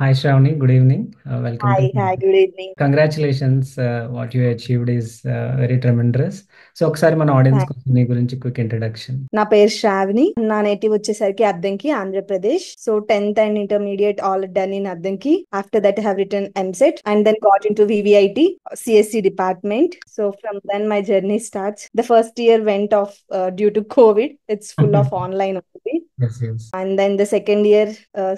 Hi Shravani, good evening. Welcome to. Hi, good evening. Congratulations, what you achieved is very tremendous. So ఒకసారి మన audience Thank- కోసం నీ గురించి quick introduction. నా పేరు శ్రావణి. నా నేటివ్ వచ్చేసరికి Addanki, Andhra Pradesh. So 10th and intermediate all done in Addanki. After that, I have written MSET and then got into VVIT, CSC department. So from then my journey starts. The first year went off due to COVID. It's full of online only. Yes, yes. And then the second year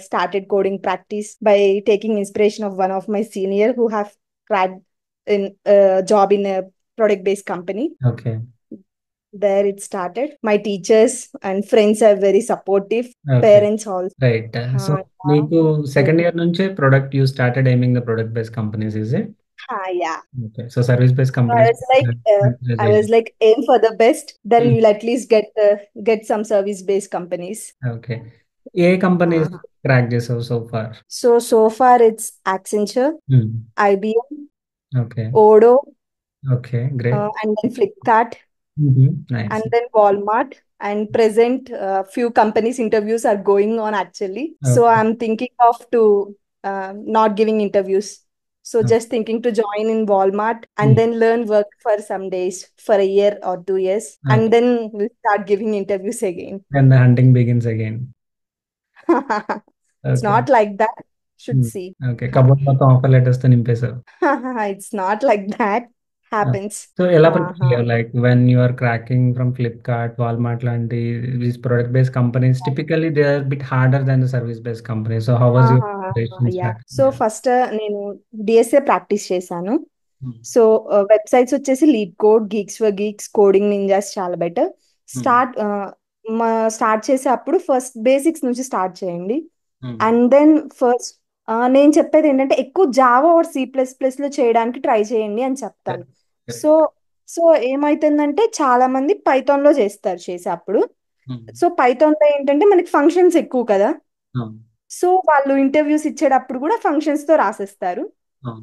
started coding practice by taking inspiration of one of my senior who have cracked in a job in a product-based company. Okay. There it started. My teachers and friends are very supportive. Okay. Parents also. Right. So Yeah. నీకు second year నుంచే product you started aiming the product based companies is it? Yeah. Okay. So service based So I companies was like, I was like, aim for the best. Then you'll at least get some service-based companies. Okay. ఏ companies Uh-huh. Crack చేసావు so far? So far it's Accenture, IBM, okay. Odo, okay, great. and then Flipkart, nice. and then Walmart. And present few companies interviews are going on actually. So okay. I'm thinking of to not giving interviews. So just thinking to join in Walmart and then learn work for some days for a year or 2 years, okay. and then we'll start giving interviews again. And the hunting begins again. It's Okay. not like that. Should see. Okay. Cupboard మొత్తం offer letters తో నింపేశావు. It's not like that. Happens. So ఎలా prepare Uh-huh. అయ్యావు? Like when you are cracking from Flipkart, Walmart లాంటి these product based companies typically they are bit harder than the service based companies. So how was your preparation yeah. Start? So first నేను DSA practice చేశాను. So websites వచ్చేసి LeetCode, Geeks for Geeks, Coding Ninjas చాలా better. Start start చేసేటప్పుడు first basics నుంచి start చేయండి. And then first నేను చెప్పేది ఏంటంటే ఎక్కువ Java or C plus plus లో చేయడానికి ట్రై చేయండి అని చెప్తాను. సో సో ఏమైతుందంటే చాలా మంది పైథాన్ లో చేస్తారు చేసేటప్పుడు. సో పైథాన్ లో ఏంటంటే మనకి ఫంక్షన్స్ ఎక్కువ కదా. సో వాళ్ళు ఇంటర్వ్యూస్ ఇచ్చేటప్పుడు కూడా ఫంక్షన్స్ తో రాసేస్తారు.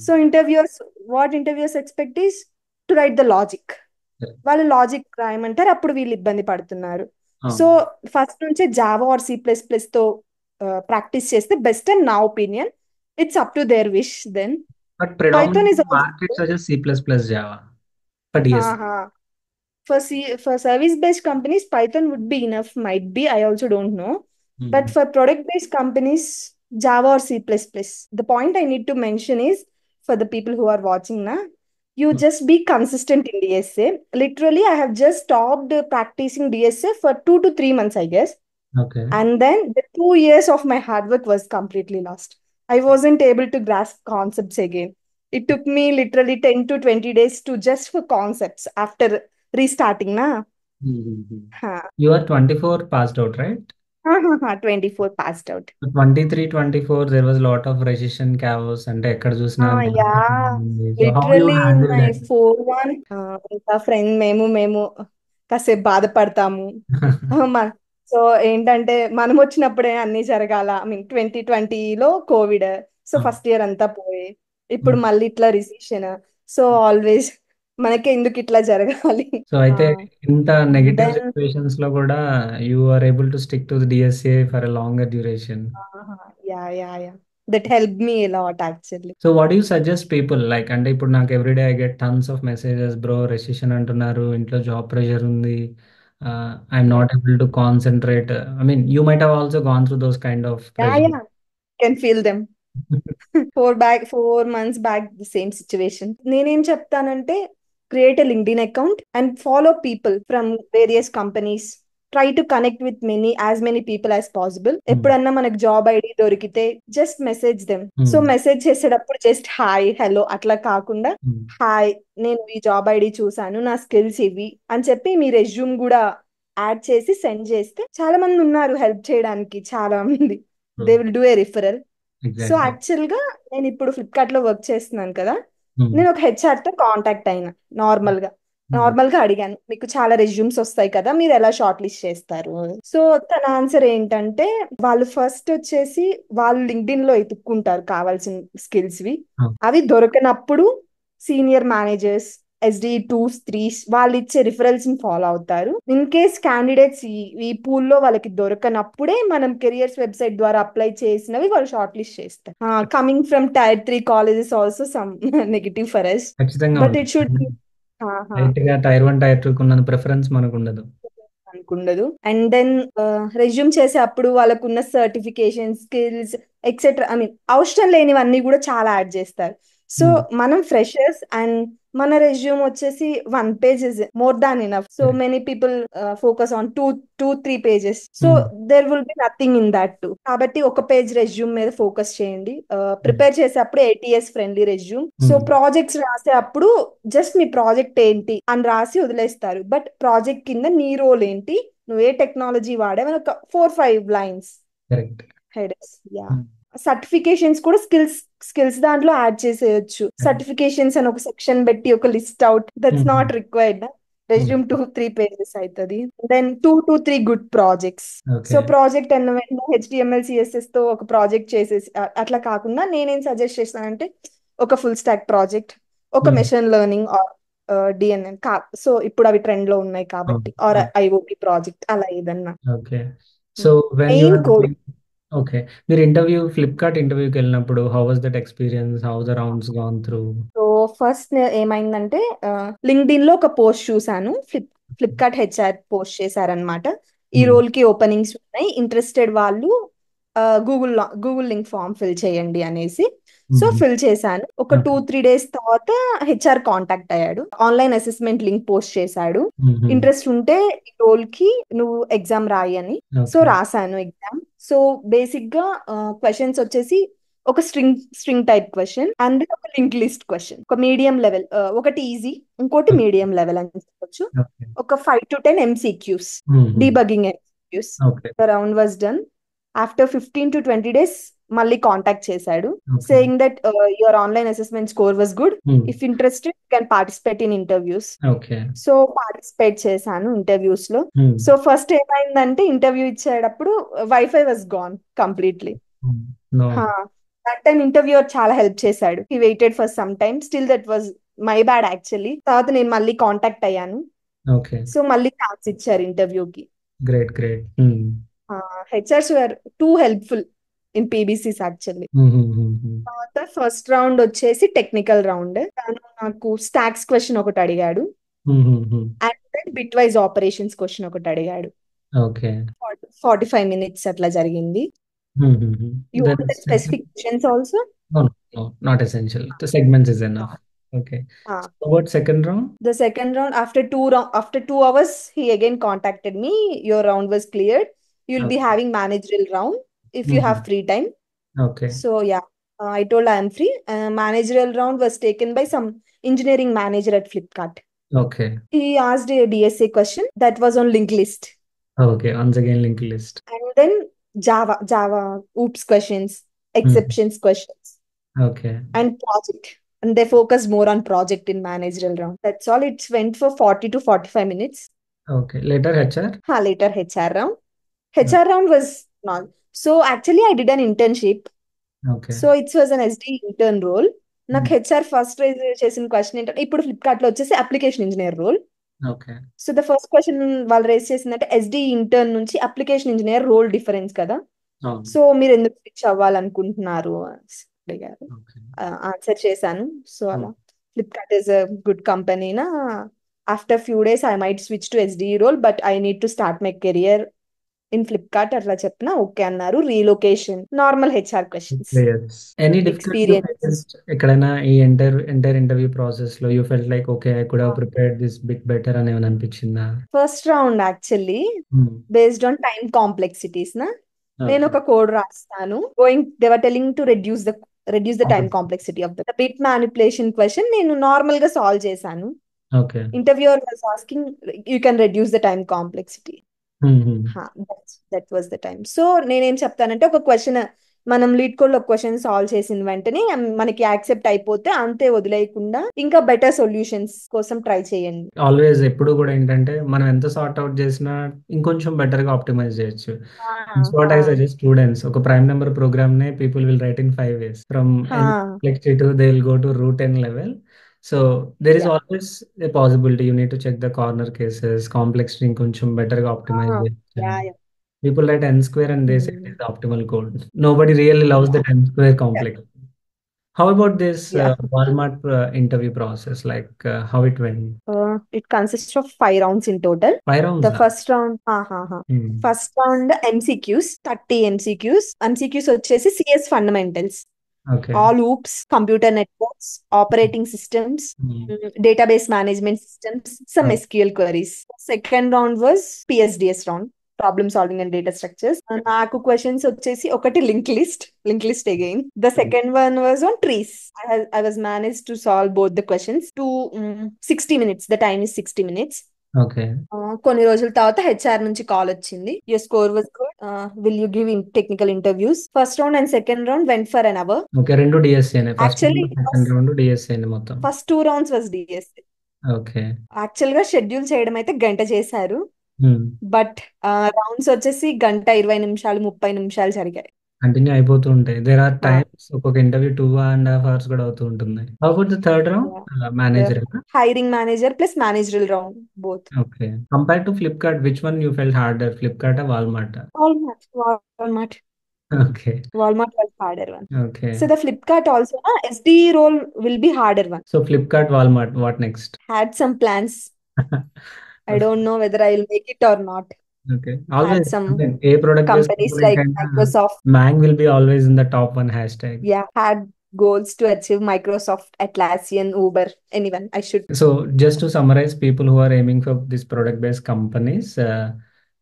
So interviews expect is to write the logic. వాళ్ళు లాజిక్ రాయమంటారు, అప్పుడు వీళ్ళు ఇబ్బంది పడుతున్నారు. సో ఫస్ట్ నుంచే Java or C plus plus తో ప్రాక్టీస్ చేస్తే బెస్ట్ అండ్ నా opinion. It's up to their wish then. But Python predominantly is market also suggest C plus plus Java for DS. for service based companies Python would be enough, might be, I also don't know. But for product based companies, Java or C++. The point I need to mention is, for the people who are watching now, you just be consistent in DSA. Literally, I have just stopped practicing DSA for 2 to 3 months, I guess. Okay. And then the 2 years of my hard work was completely lost. I wasn't able to grasp concepts again. It took me literally 10 to 20 days to just for concepts after restarting, na. You are 24 passed out, right? 24 passed out. 23, 24 there was a lot of recession chaos అంటే ఎక్కడ చూసినా Yeah, so how you literally in handle my that? 4-1, ఇంకా friend మేము కాసేపు బాధపడతాము. So ఏంటంటే మనం వచ్చినప్పుడే అన్ని జరగాల. ఐ మీన్ 2020లో కోవిడ్. సో ఫస్ట్ ఇయర్ అంతా పోయి ఇప్పుడు మళ్ళీ ఇట్లా రిసెషన్. సో ఆల్వేస్ మనకే ఎందుకు ఇట్లా జరగాలి. సో అయితే ఇంత నెగటివ్ దెన్ సిచ్యువేషన్స్ లో కూడా you are able to stick to the DSA for a longer duration. Yeah that help me a lot actually. So what you suggest people like అంటే ఇప్పుడు నాకు everyday I get tons of messages, bro recession అంటున్నారు, ఇంట్లో job pressure ఉంది, I'm not able to concentrate. I mean you might have also gone through those kind of pressure. Yeah can feel them. 4 months back the same situation. నేనేం చెప్తానంటే create a LinkedIn account and follow people from various companies. Try to connect with many people as possible. ఎప్పుడన్నా మనకు job ID దొరికితే just message them. So message చేసేటప్పుడు just hi hello అట్లా కాకుండా hi నేను ఈ జాబ్ ఐడి చూసాను, నా స్కిల్స్ ఇవి అని చెప్పి మీ రెజ్యూమ్ కూడా యాడ్ చేసి సెండ్ చేస్తే చాలా మంది ఉన్నారు హెల్ప్ చేయడానికి. చాలా మంది they will do a referral. So actual గా నేను ఇప్పుడు ఫ్లిప్కార్ట్ లో వర్క్ చేస్తున్నాను కదా. నేను ఒక హెచ్ఆర్ తో కాంటాక్ట్ అయినా నార్మల్ గా అడిగాను, మీకు చాలా రెజ్యూమ్స్ వస్తాయి కదా, మీరు ఎలా షార్ట్ లిస్ట్ చేస్తారు. సో తన ఆన్సర్ ఏంటంటే వాళ్ళు ఫస్ట్ వచ్చేసి వాళ్ళు లింక్డ్ఇన్ లో ఎతుక్కుంటారు కావాల్సిన స్కిల్స్ వి. అవి దొరకనప్పుడు సీనియర్ మేనేజర్స్ SD 2 3 వాళ్ళు ఇచ్చే రిఫరల్స్ ని ఫాలో అవుతారు. ఇన్ కేస్ క్యాండిడేట్స్ ఈ పూల్ లో వాళ్ళకి దొరకనప్పుడే మనం కెరియర్స్ వెబ్సైట్ ద్వారా అప్లై చేసినవి వాళ్ళు షార్ట్ లిస్ట్ చేస్తారు. Coming from Tier 3 colleges also some negative for us, ఖచ్చితంగా బట్ ఇట్ షుడ్ ఉంటుంది. డైరెక్ట్ గా Tier 1 Tier 2 ఉన్నంత ప్రిఫరెన్స్ మనకు ఉండదు. అనుకుండదు. అండ్ దెన్ రెజ్యూమ్ చేసే అప్పుడు వాళ్ళకున్న certification skills etcetera, I mean అవసరం లేనివన్నీ కూడా చాలా యాడ్ చేస్తారు. సో మనం ఫ్రెషర్స్ అండ్ మన రెజ్యూమ్ వచ్చేసి 1 page is more than enough. So many people focus on 2 2 3 pages. So there will be nothing in that to. కాబట్టి ఒక పేజ్ రెజ్యూమ్ మీద ఫోకస్ చేయండి. ప్రిపేర్ చేసేటప్పుడు ATS friendly resume. So projects రాసే అప్పుడు just మీ project ఏంటి అని రాసి వదిలేస్తారు, బట్ ప్రాజెక్ట్ కింద నీ రోల్ ఏంటి, నువ్వు ఏ టెక్నాలజీ వాడే ఒక 4 5 lines హెడర్స్. యా, సర్టిఫికేషన్స్ కూడా స్కిల్స్ దాంట్లో యాడ్ చేసేయచ్చు. సర్టిఫికేషన్స్ అని ఒక సెక్షన్ పెట్టి ఒక list out, that's not required. Resume 2 3 pages అవుతుంది. Then 2 to 3 good projects. So project అన్న వెంటనే HTML CSS తో ఒక ప్రాజెక్ట్ చేసేసి అట్లా కాకుండా నేనేం సజెస్ట్ చేస్తానంటే ఒక ఫుల్ స్టాక్ ప్రాజెక్ట్, ఒక machine learning or DNN. So ఇప్పుడు అవి ట్రెండ్ లో ఉన్నాయి కాబట్టి, ఆర్ IoT ప్రాజెక్ట్ అలా ఏదన్నా. Okay. So when you main or code. Okay. మీరు ఫ్లిప్‌కార్ట్ ఇంటర్వ్యూకి వెళ్ళినప్పుడు how was that experience? How the rounds gone through? So first ఏమైందంటే లింక్డ్ఇన్ లో ఒక పోస్ట్ చూసాను. ఫ్లిప్కార్ట్ HR పోస్ట్ చేశారనమాట. ఈ రోల్ కి ఓపెనింగ్స్ ఉన్నాయి, ఇంట్రెస్టెడ్ వాళ్ళు గూగుల్ లింక్ ఫామ్ ఫిల్ చేయండి అనేసి. సో ఫిల్ చేశాను. ఒక 2 3 days తర్వాత HR కాంటాక్ట్ అయ్యాడు. ఆన్లైన్ అసెస్మెంట్ లింక్ పోస్ట్ చేశాడు. ఇంట్రెస్ట్ ఉంటే ఈ రోల్ కి నువ్వు ఎగ్జామ్ రాయి అని. సో రాశాను ఎగ్జామ్. సో బేసిక్ గా క్వశ్చన్స్ వచ్చేసి ఒక స్ట్రింగ్ టైప్ క్వశ్చన్ అండ్ ఒక లింక్ లిస్ట్ క్వశ్చన్. ఒక మీడియం లెవెల్, ఒకటి ఈజీ, ఇంకోటి మీడియం లెవెల్ అని చెప్పొచ్చు. ఒక 5 to 10 MCQs, debugging MCQs. The round was done. After 15 to 20 days మళ్ళీ కాంటాక్ట్ చేశాడు, saying that your online assessment score was good, if interested can participate in interviews. So participate చేశాను interviews లో. So first ఏమైందంటే interview ఇచ్చేటప్పుడు wifi was gone completely. That time interviewer చాలా help చేశాడు. He waited for some time, still that was my bad actually. తర్వాత నేను మళ్ళీ contact అయ్యాను. సో మళ్ళీ ఛాన్స్ ఇచ్చారు ఇంటర్వ్యూకి. Great great. HRs were too helpful in PBCs actually. తర్వాత ఫస్ట్ రౌండ్ వచ్చేసి టెక్నికల్ రౌండ్. తను నాకు స్టాక్స్ క్వశ్చన్ ఒకటి అడిగాడు and then bit wise operations question ఒకటి అడిగాడు. 45 minutes అట్లా జరిగింది. You want the specific questions also? No, not essential. The segments is enough. Okay. So what second round? The second round, after 2 hours, he again contacted me. Your round was cleared. You'll be having managerial round if you have free time. Okay. So yeah, I told I am free. Managerial round was taken by some engineering manager at Flipkart. Okay. He asked a DSA question that was on linked list. Okay, once again linked list. And then Java oops questions, exceptions questions. Okay. And project. And they focus more on project in managerial round. That's all. It went for 40 to 45 minutes. Okay. Later HR? Later HR round. HR round was not. So actually I did an internship. Okay. So it was an SD intern role. నాకు HR first raise చేసిన question ఏంటంటే ఇప్పుడు Flipkart లో వచ్చేసి application engineer role. Okay. So the first question వాళ్ళు raise చేసిందంటే SD intern నుంచి application engineer role difference కదా, సో మీరు ఎందుకు స్విచ్ అవ్వాలనుకుంటున్నారు అడిగారు. ఆన్సర్ చేశాను. సో అలా Flipkart is a good company నా. After few days I might switch to SD role, but I need to start my career in Flipkart అట్లా చెప్పినా ఓకే అన్నారు. Relocation, normal HR questions. Any experience ఎక్కడైనా ఈ entire interview process లో you felt like okay I could have prepared this bit better అని ఏమైనా అనిపించిందా? First round actually based on time complexities నా, నేను ఒక కోడ్ రాస్తాను. They were telling to reduce the time complexity of the bit manipulation question నేను normal గా solve చేశాను. Interviewer was asking you can reduce the time complexity. That was the time. So నేనేం చెప్తానంటే ఒక క్వశ్చన్ మనం lead code లో question solve చేసిన వెంటనే మనకి యాక్సెప్ట్ అయిపోతే అంతే వదిలేయకుండా ఇంకా బెటర్ సొల్యూషన్స్ కోసం ట్రై చేయండి. ఆల్వేస్ ఎప్పుడు కూడా ఏంటంటే మనం ఎంత సార్ట్ అవుట్ చేసినా ఇంకొంచెం బెటర్ గా ఆప్టిమైజ్ చేయొచ్చు. వాట్ ఐ సజెస్ట్ స్టూడెంట్స్, ఒక ప్రైమ్ నెంబర్ ప్రోగ్రామ్ నే people will write in 5 ways. From complexity to they will go to root n level. So there is Yeah. Always a possibility you need to check the corner cases, కాంప్లెక్స్‌ని కొంచెం బెటర్‌గా optimise Ah, చేయొచ్చని. yeah, yeah. People write n square and they say it Mm, is the optimal code. Nobody really loves yeah, that n square yeah, complex. How about this yeah. Walmart interview process? Like how it went? It consists of 5 rounds in total. 5 rounds The now. first round, Hmm. first round MCQs, 30 MCQs. MCQs వచ్చేసి CS fundamentals, Okay. all oops, computer networks, operating systems, Hmm. database management systems, some Oh, SQL queries. Second round was PSDS round, problem solving and data structures. నాకు questions వచ్చేసి ఒకటి link list again. The okay. second one was on trees. I was managed to solve both the questions to 60 minutes. The time is 60 minutes. Okay. కొన్ని రోజుల తర్వాత HR నుంచి call వచ్చింది. Your score was good, will you give technical interviews. First round and second round went for an hour. Okay. Rendu DSC ne. First actually round, second round DSC ne మొత్తం. First 2 rounds was DSC. Okay. Actual గా schedule చేయడం అయితే గంట చేశారు, Hmm. But rounds వచ్చేసి గంట 20 నిమిషాలు 30 నిమిషాలు జరిగాయి. కంటిన్యూ అయిపోతూ ఉంటాయి. దేర్ ఆర్ టైమ్స్ ఒక్కొక్క ఇంటర్వ్యూ 2.5 hours కూడా అవుతూ ఉంటుంది. How about the third round? Manager. Hiring manager plus managerial round both. Okay. Compare to Flipkart which one you felt harder? ఫ్లిప్‌కార్టా? వాల్మార్టా? Walmart. Okay. Walmart was harder one. Okay. So the Flipkart also, SD role will be harder one. So Flipkart, Walmart what next? Had some plans. I don't know whether I will make it or not. ఓకే. Had always some అంటే a product based companies like కంపెనీకైనా Microsoft, MANG will be always in the top one hashtag. yeah, had goals to achieve Microsoft, Atlassian, Uber, anyone. I should. So just to summarise people who are aiming for this product based companies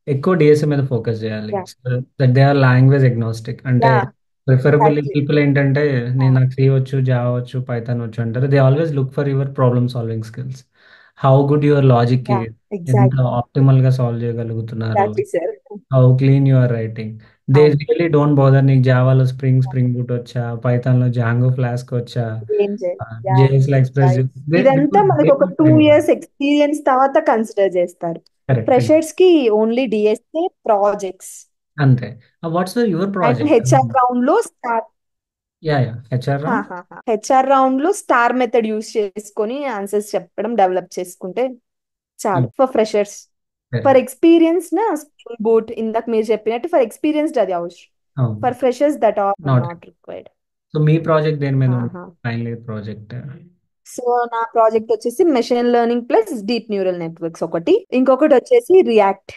ఎక్కువ DSA మీద focus చేయాలి. Yeah, so that they are language agnostic. అంటే yeah, preferably exactly. పీపుల్ ఏంటంటే నేను Yeah, నాకు C వచ్చు, Java వచ్చు, పైథాన్ వచ్చు అంటారు. They always look for your problem solving skills. How good your logic yeah, is, ఎంత exactly. ఆప్టిమల్ గా సాల్వ్ చేయగలుగుతున్నారు, Exactly, sir. How clean you are writing. They really don't bother నీకు జావాలో spring boot వచ్చా, Python లో Django Flask వచ్చా, ఏం చేయాలి? Yeah, జేఎస్ లో ఎక్స్ప్రెస్. right. ఇదంతా మనకు ఒక 2 years ఎక్స్పీరియన్స్ తర్వాత కన్సిడర్ చేస్తారు. కరెక్ట్. ఫ్రెషర్స్ కి ఓన్లీ డిఎస్ఏ ప్రాజెక్ట్స్. అంతే. What's your and project? HR round లో star yeah HR round. HR round లో స్టార్ మెథడ్ యూస్ చేసుకొని ఆన్సర్స్ చెప్పడం డెవలప్ చేసుకుంటే చాలు ఫర్ ఫ్రెషర్స్. ఫర్ ఎక్స్పీరియన్స్ నా స్ప్రింగ్ బూట్ ఇందాక మీరు చెప్పినట్టు ఫర్ ఎక్స్పీరియన్స్డ్ అది అవసరం. For freshers that are not. Not required. So మీ ప్రాజెక్ట్ దేని మీద ఉంది? Final year project. సో నా ప్రాజెక్ట్ వచ్చేసి machine learning plus deep neural networks ఒకటి, ఇంకొకటి వచ్చేసి రియాక్ట్.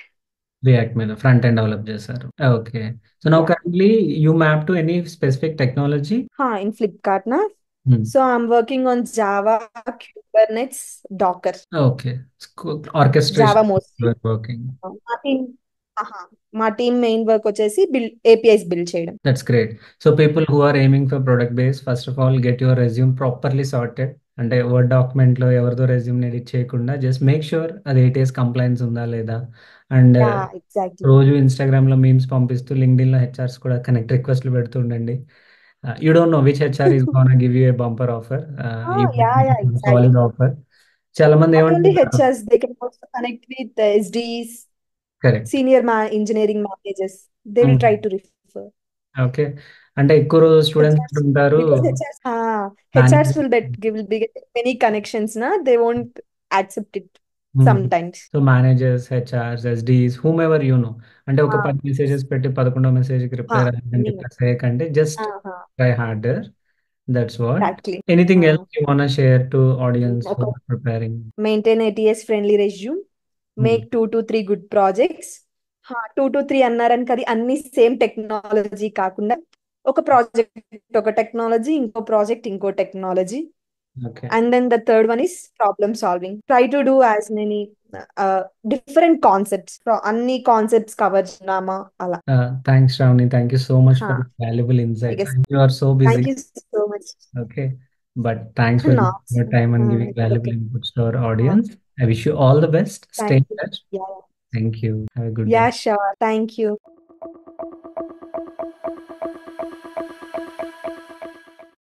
రియాక్ట్ మీద ఫ్రంట్ ఎండ్ డెవలప్ చేశారు. Okay. So now currently you map to any specific technology? In Flipkart నా. So I'm working on Java, Kubernetes, Docker. Okay. Orchestration Java mostly. Working. మా team మా team main work వచ్చేసి APIs build చేయడం. That's great. So people who are aiming for product base, first of all get your resume properly sorted. అంటే word document లో ఎవరిదో resume edit చేయకుండా just make sure అది 8 years compliance ఉందా లేదా. And exactly. రోజు Instagram లో మీమ్స్ పంపిస్తూ లింక్డ్ఇన్ లో హెచ్ఆర్స్ కూడా కనెక్ట్ రిక్వెస్ట్లు పెడుతుండండి. You don't know which HR is gonna give you a bumper offer, exactly. Solid offer. చాలా మంది Not only ఏమంటారు? HRs, they can also connect with SDs, correct. senior engineering managers. They will try to refer. Okay. అంటే ఎక్కువ రోజు students HRs, ఉంటారు. because HRs will be getting many connections, na? They won't accept it sometimes. So managers, HRs, SDs, whom ever you know, అంటే ఒక 10 messages పెట్టి 11వ మెసేజ్కి reply రాయాలంటే ప్రెస్ చేయకండి. Just try harder. That's what. Exactly. Anything else you want share to audience who Okay. Are preparing? Maintain ATS friendly resume. Make 2 to 3 good projects. 2 to 3 అన్నారని కదా అన్ని సేమ్ టెక్నాలజీ కాకుండా ఒక ప్రాజెక్ట్ ఒక technology, ఇంకో project ఇంకో technology. Okay. And then the third one is problem solving. Try to do as many different concepts. అన్ని concepts cover చేద్దామా అలా. Thanks Shravani. Thank you so much for valuable I insight. guess. You are so busy. Thank you so much. Okay. But thanks for No, giving your time and giving it's valuable okay. inputs to our audience. I wish you all the best. Stay Thank in you. touch. Yeah. Thank you. Have a good Yeah, day. sure. Thank you.